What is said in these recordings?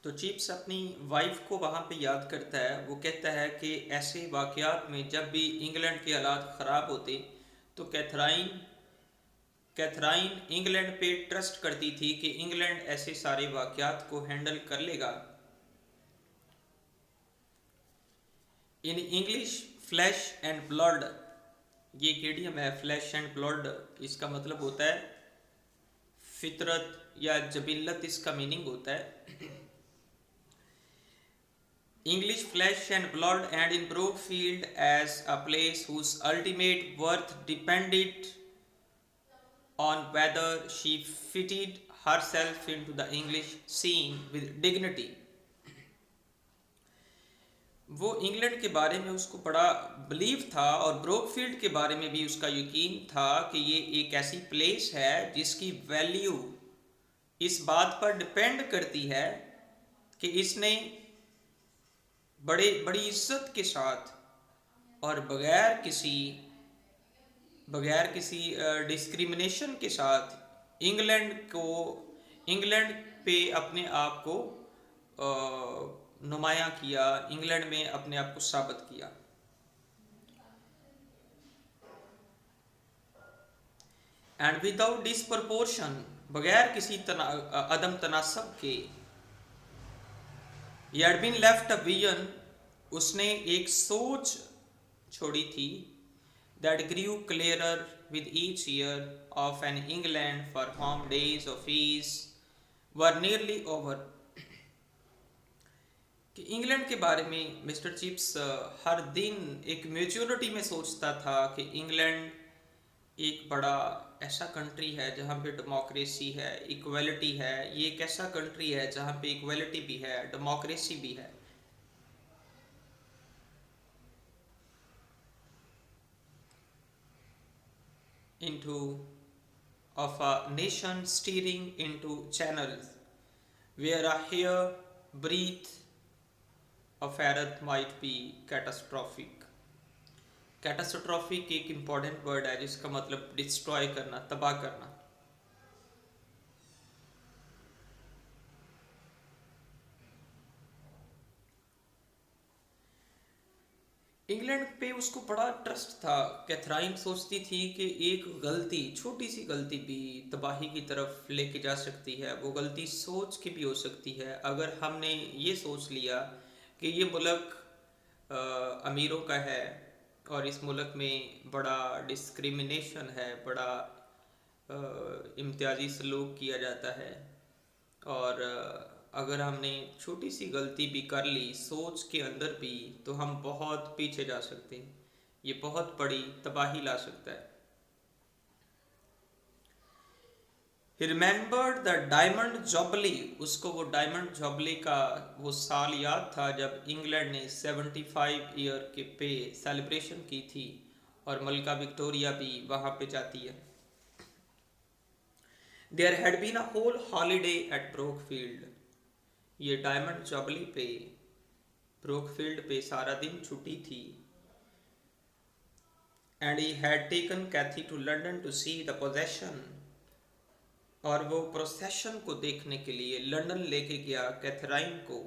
तो चिप्स अपनी वाइफ को वहाँ पे याद करता है। वो कहता है कि ऐसे वाक़यात में जब भी इंग्लैंड के हालात ख़राब होते तो कैथराइन कैथराइन इंग्लैंड पे ट्रस्ट करती थी कि इंग्लैंड ऐसे सारे वाक़यात को हैंडल कर लेगा। In English flash and blood, ये एक इडियम है फ्लैश एंड ब्लड। इसका मतलब होता है फितरत या जबिल्लत, इसका मीनिंग होता है। English flesh and blood, and in Brookfield as a place whose ultimate worth depended on whether she fitted herself into the English scene with dignity। वो इंग्लैंड के बारे में उसको बड़ा बिलीव था और ब्रोकफील्ड के बारे में भी उसका यकीन था कि ये एक ऐसी प्लेस है जिसकी वैल्यू इस बात पर डिपेंड करती है कि इसने बड़ी इज्जत के साथ और बगैर किसी डिस्क्रिमिनेशन के साथ इंग्लैंड पे अपने आप को नुमाया किया, इंग्लैंड में अपने आप को साबित किया। एंड विदाउट डिसप्रपोर्शन, बगैर किसी अदम तनासब के। He had been left a vision, उसने एक सोच छोड़ी थी। That grew clearer with each year of an England for whom days of ease were nearly over। कि इंग्लैंड के बारे में मिस्टर चिप्स हर दिन एक मेच्योरिटी में सोचता था कि इंग्लैंड एक बड़ा ऐसा कंट्री है जहाँ पे डेमोक्रेसी है, इक्वलिटी है। ये एक ऐसा कंट्री है जहाँ पे इक्वलिटी भी है, डेमोक्रेसी भी है। into of a nation steering into channels where a hair breadth of error might be catastrophic। Catastrophic एक इम्पॉर्टेंट वर्ड है जिसका मतलब डिस्ट्रॉय करना, तबाह करना। इंग्लैंड पे उसको बड़ा ट्रस्ट था। कैथराइन सोचती थी कि एक गलती, छोटी सी गलती भी तबाही की तरफ लेके जा सकती है। वो गलती सोच के भी हो सकती है। अगर हमने ये सोच लिया कि ये मुल्क अमीरों का है और इस मुल्क में बड़ा डिस्क्रिमिनेशन है, बड़ा इम्तियाजी सलूक किया जाता है, और अगर हमने छोटी सी गलती भी कर ली सोच के अंदर भी, तो हम बहुत पीछे जा सकते हैं। ये बहुत बड़ी तबाही ला सकता है। ही रिमेंबर्ड द डायमंड जॉबली, उसको वो डायमंड जॉबली का वो साल याद था जब इंग्लैंड ने 75 ईयर के पे सेलिब्रेशन की थी और मलका विक्टोरिया भी वहाँ पे जाती है। There had been a whole holiday at Brookfield, ये डायमंड जॉबली पे ब्रोकफील्ड पे सारा दिन छुट्टी थी। And he had taken Kathy to London to see the possession, और वो प्रोसेशन को देखने के लिए लंदन लेके गया कैथराइन को।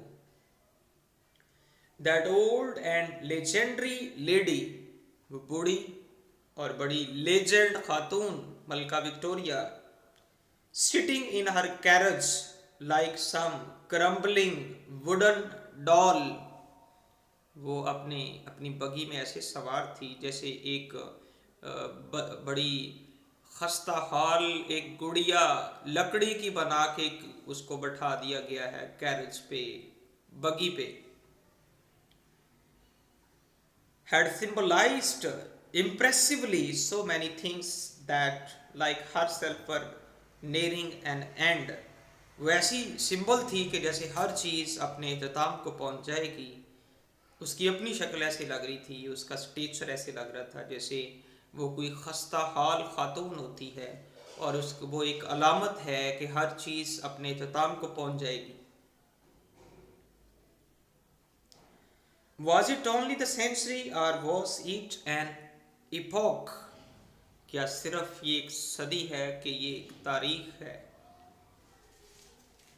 That old and legendary lady, वो बूढ़ी और बड़ी लेजेंड खातून मलका Victoria, sitting in her carriage like some crumbling wooden doll, वो अपनी बगी में ऐसे सवार थी जैसे एक बड़ी खस्ता हाल एक गुड़िया लकड़ी की बना के उसको बैठा दिया गया है कैरेज पे, बगी पे। had symbolized impressively so many things that like herself were nearing an end। वो ऐसी सिंबल थी कि जैसे हर चीज़ अपने इख्तिताम को पहुंच जाएगी। उसकी अपनी शक्ल ऐसे लग रही थी, उसका स्टेचर ऐसे लग रहा था जैसे वो कोई खस्ता हाल खातून होती है और उसको वो एक अलामत है कि हर चीज़ अपने इख्तिताम को पहुंच जाएगी। Was it only the century or was it an epoch? क्या सिर्फ ये एक सदी है कि ये एक तारीख है?